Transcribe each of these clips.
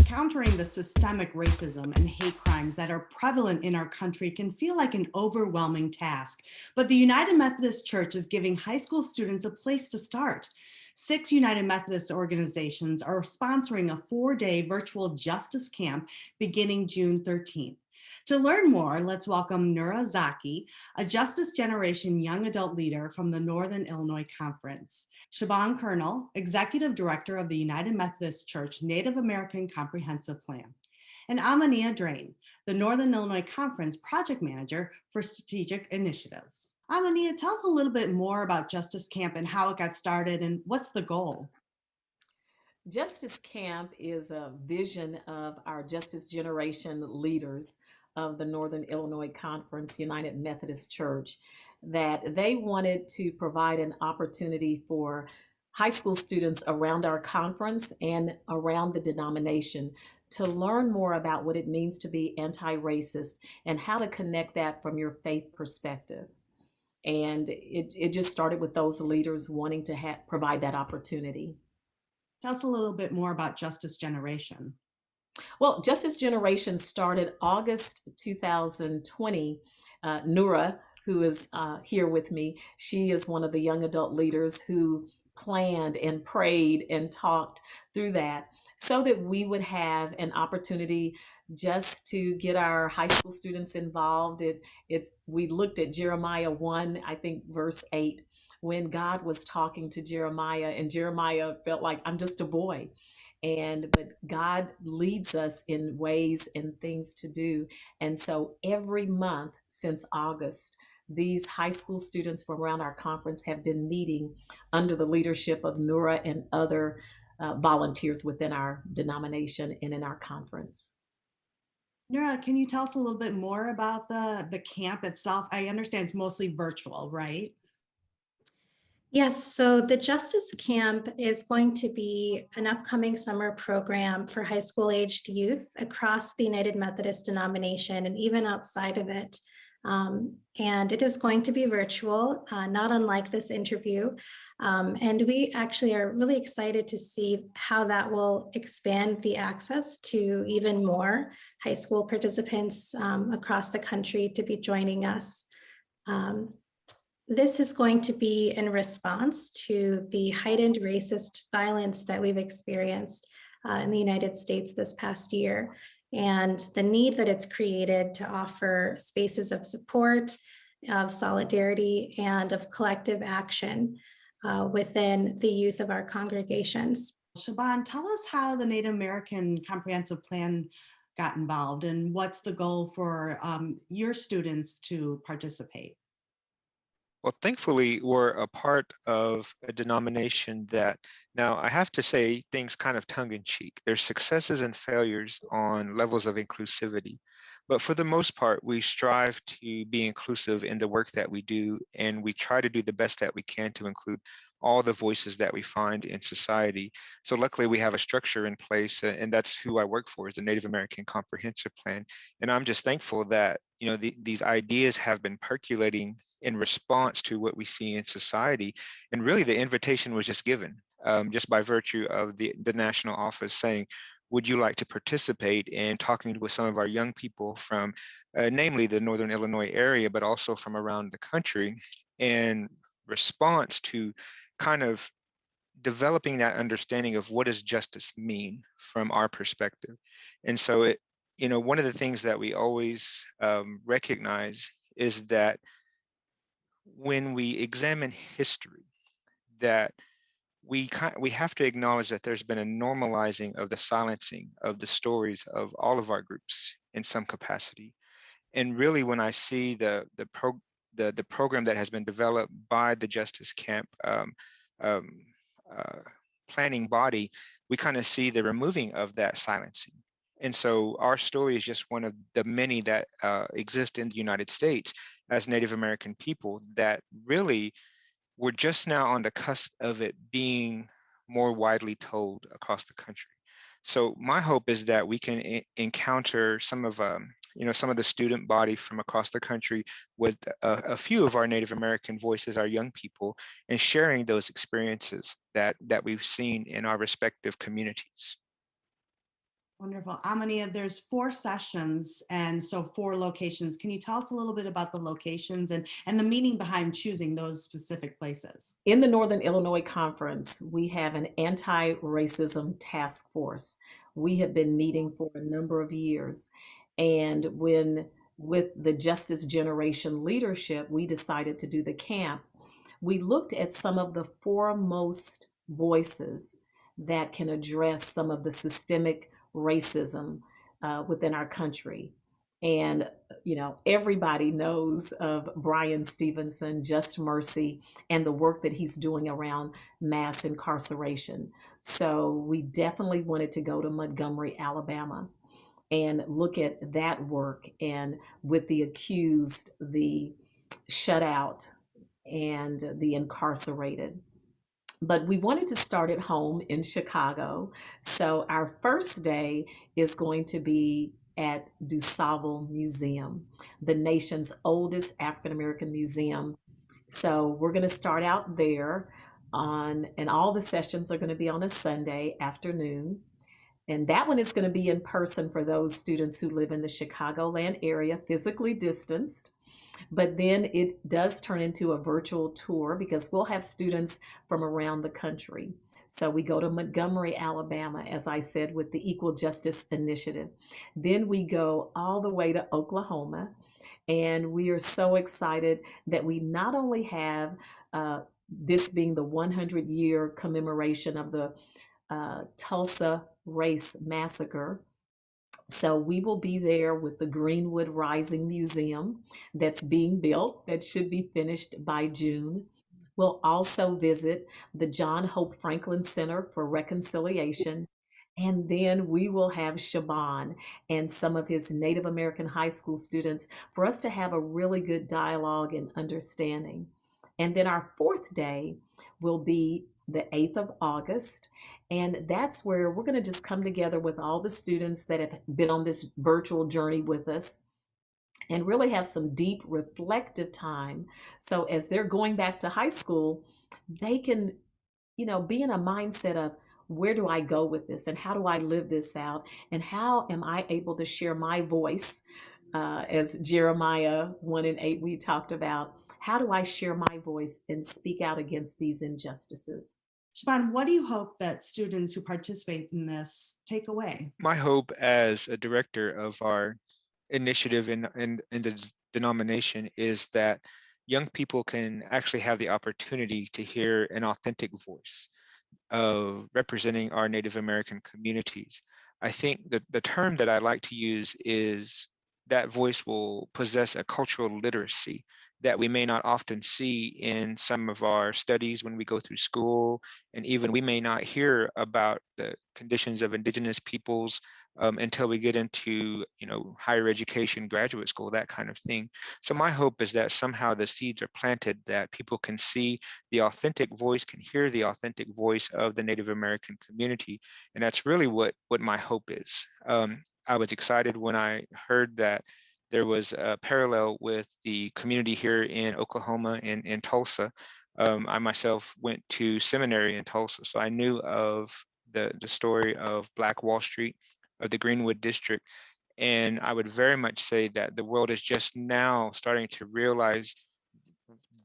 Countering the systemic racism and hate crimes that are prevalent in our country can feel like an overwhelming task, but the United Methodist Church is giving high school students a place to start. 6 United Methodist organizations are sponsoring a 4-day virtual justice camp beginning June 13th. To learn more, let's welcome Nura Zaki, a Justice Generation young adult leader from the Northern Illinois Conference, Shaban Colonel, Executive Director of the United Methodist Church Native American Comprehensive Plan, and Amania Drain, the Northern Illinois Conference Project Manager for Strategic Initiatives. Amania, tell us a little bit more about Justice Camp and how it got started and what's the goal? Justice Camp is a vision of our Justice Generation leaders of the Northern Illinois Conference United Methodist Church that they wanted to provide an opportunity for high school students around our conference and around the denomination to learn more about what it means to be anti-racist and how to connect that from your faith perspective. And it just started with those leaders wanting to provide that opportunity. Tell us a little bit more about Justice Generation. Well, Justice Generation started August 2020. Nura, who is here with me, she is one of the young adult leaders who planned and prayed and talked through that so that we would have an opportunity just to get our high school students involved. We looked at Jeremiah 1, I think verse 8, when God was talking to Jeremiah, and Jeremiah felt like, I'm just a boy, but God leads us in ways and things to do. And so every month since August, these high school students from around our conference have been meeting under the leadership of Nura and other volunteers within our denomination and in our conference. Nura, can you tell us a little bit more about the camp itself? I understand it's mostly virtual, right? Yes, so the Justice Camp is going to be an upcoming summer program for high school aged youth across the United Methodist denomination and even outside of it. And it is going to be virtual, not unlike this interview. And we actually are really excited to see how that will expand the access to even more high school participants across the country to be joining us. Um, this is going to be in response to the heightened racist violence that we've experienced in the United States this past year, and the need that it's created to offer spaces of support, of solidarity, and of collective action within the youth of our congregations. Shaban, tell us how the Native American Comprehensive Plan got involved and what's the goal for your students to participate? Well, thankfully, we're a part of a denomination that now I have to say things kind of tongue in cheek. There's successes and failures on levels of inclusivity. But for the most part, we strive to be inclusive in the work that we do, and we try to do the best that we can to include all the voices that we find in society. So luckily, we have a structure in place, and that's who I work for, is the Native American Comprehensive Plan. And I'm just thankful that these ideas have been percolating in response to what we see in society. And really, the invitation was just given just by virtue of the national office saying, would you like to participate in talking with some of our young people from namely the Northern Illinois area, but also from around the country, in response to kind of developing that understanding of what does justice mean from our perspective. And so one of the things that we always recognize is that when we examine history, that we have to acknowledge that there's been a normalizing of the silencing of the stories of all of our groups in some capacity. And really, when I see the program that has been developed by the Justice Camp um, uh, planning body, we kind of see the removing of that silencing. And so our story is just one of the many that exist in the United States as Native American people that really we're just now on the cusp of it being more widely told across the country. So my hope is that we can encounter some of some of the student body from across the country with a few of our Native American voices, our young people, and sharing those experiences that we've seen in our respective communities. Wonderful. Amalia, there's 4 sessions and so 4 locations. Can you tell us a little bit about the locations and the meaning behind choosing those specific places? In the Northern Illinois Conference, we have an anti racism task force. We have been meeting for a number of years. And with the Justice Generation leadership, we decided to do the camp. We looked at some of the foremost voices that can address some of the systemic racism within our country. And, everybody knows of Brian Stevenson, Just Mercy, and the work that he's doing around mass incarceration. So we definitely wanted to go to Montgomery, Alabama, and look at that work and with the accused, the shut out, and the incarcerated. But we wanted to start at home in Chicago. So our first day is going to be at DuSable Museum, the nation's oldest African American museum. So we're going to start out there and all the sessions are going to be on a Sunday afternoon. And that one is going to be in person for those students who live in the Chicagoland area, physically distanced. But then it does turn into a virtual tour because we'll have students from around the country. So we go to Montgomery, Alabama, as I said, with the Equal Justice Initiative. Then we go all the way to Oklahoma. And we are so excited that we not only have this being the 100-year commemoration of the Tulsa Race Massacre. So we will be there with the Greenwood Rising Museum that's being built, that should be finished by June. We'll also visit the John Hope Franklin Center for Reconciliation. And then we will have Shaban and some of his Native American high school students for us to have a really good dialogue and understanding. And then our fourth day will be the 8th of August. And that's where we're going to just come together with all the students that have been on this virtual journey with us and really have some deep reflective time. So as they're going back to high school, they can, be in a mindset of where do I go with this and how do I live this out and how am I able to share my voice as Jeremiah 1:8 we talked about. How do I share my voice and speak out against these injustices? Shaban, what do you hope that students who participate in this take away? My hope as a director of our initiative in the denomination is that young people can actually have the opportunity to hear an authentic voice of representing our Native American communities. I think that the term that I like to use is that voice will possess a cultural literacy that we may not often see in some of our studies when we go through school, and even we may not hear about the conditions of Indigenous peoples until we get into, higher education, graduate school, that kind of thing. So my hope is that somehow the seeds are planted, that people can see the authentic voice, can hear the authentic voice of the Native American community, and that's really what my hope is. I was excited when I heard that there was a parallel with the community here in Oklahoma and in Tulsa. I myself went to seminary in Tulsa, so I knew of the story of Black Wall Street, of the Greenwood District. And I would very much say that the world is just now starting to realize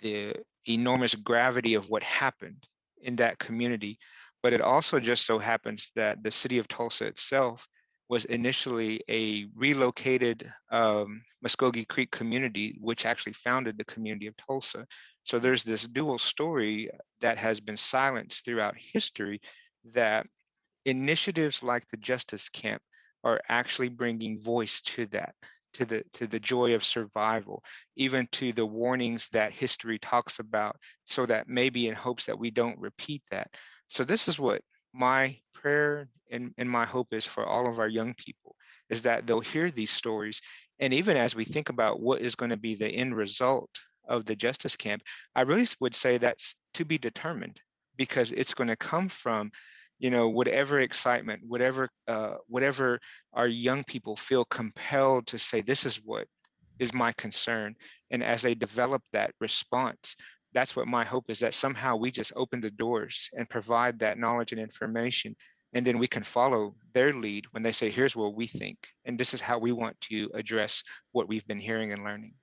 the enormous gravity of what happened in that community. But it also just so happens that the city of Tulsa itself was initially a relocated Muskogee Creek community, which actually founded the community of Tulsa. So there's this dual story that has been silenced throughout history, that initiatives like the Justice Camp are actually bringing voice to that, to the joy of survival, even to the warnings that history talks about, so that maybe in hopes that we don't repeat that. So this is what my prayer and my hope is for all of our young people, is that they'll hear these stories. And even as we think about what is going to be the end result of the Justice Camp, I really would say that's to be determined, because it's going to come from, whatever excitement, whatever our young people feel compelled to say, this is what is my concern. And as they develop that response, that's what my hope is, that somehow we just open the doors and provide that knowledge and information And then we can follow their lead when they say, here's what we think, and this is how we want to address what we've been hearing and learning.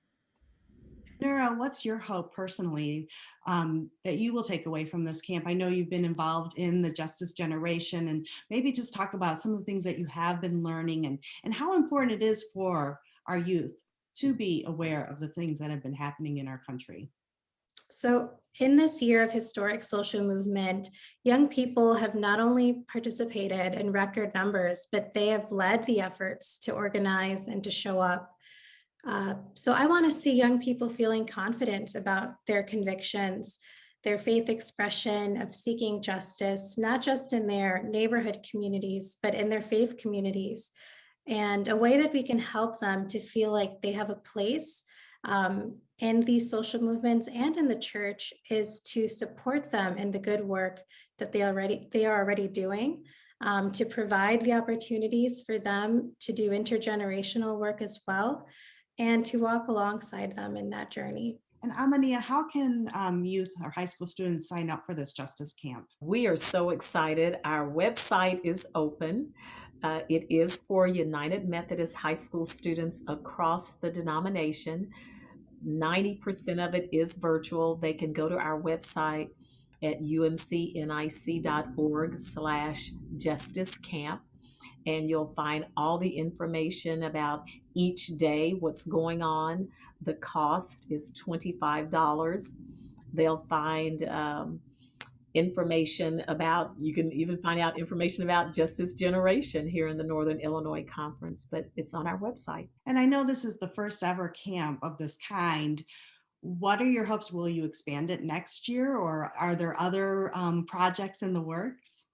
Nura, what's your hope personally that you will take away from this camp? I know you've been involved in the Justice Generation, and maybe just talk about some of the things that you have been learning and how important it is for our youth to be aware of the things that have been happening in our country. So, in this year of historic social movement, young people have not only participated in record numbers, but they have led the efforts to organize and to show up. So, I want to see young people feeling confident about their convictions, their faith expression of seeking justice, not just in their neighborhood communities, but in their faith communities. And a way that we can help them to feel like they have a place in these social movements and in the church is to support them in the good work that they are already doing, to provide the opportunities for them to do intergenerational work as well, and to walk alongside them in that journey. And Amania, how can youth or high school students sign up for this Justice Camp? We are so excited. Our website is open. It is for United Methodist high school students across the denomination. 90% of it is virtual. They can go to our website at umcnic.org/justicecamp, and you'll find all the information about each day, what's going on. The cost is $25. They'll find information about, you can even find out information about Justice Generation here in the Northern Illinois Conference, but it's on our website. And I know this is the first ever camp of this kind. What are your hopes? Will you expand it next year, or are there other projects in the works?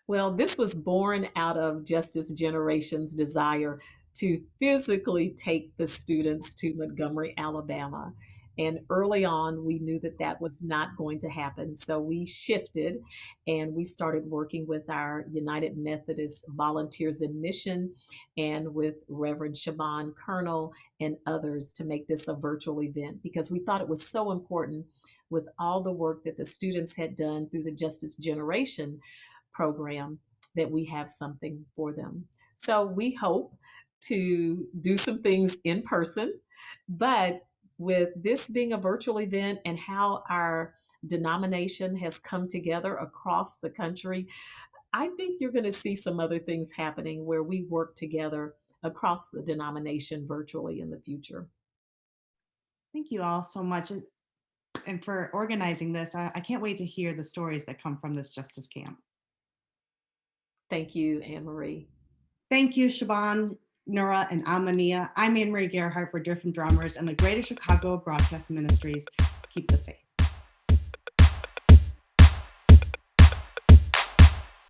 Well, this was born out of Justice Generation's desire to physically take the students to Montgomery, Alabama. And early on, we knew that that was not going to happen. So we shifted and we started working with our United Methodist Volunteers in Mission and with Reverend Shaban Colonel and others to make this a virtual event, because we thought it was so important with all the work that the students had done through the Justice Generation program that we have something for them. So we hope to do some things in person, but with this being a virtual event and how our denomination has come together across the country, I think you're going to see some other things happening where we work together across the denomination virtually in the future. Thank you all so much and for organizing this. I can't wait to hear the stories that come from this Justice Camp. Thank you, Anne Marie. Thank you, Shaban, Nura, and Amania. I'm Anne Marie Gerhardt for Different Drummers and the Greater Chicago Broadcast Ministries. Keep the faith.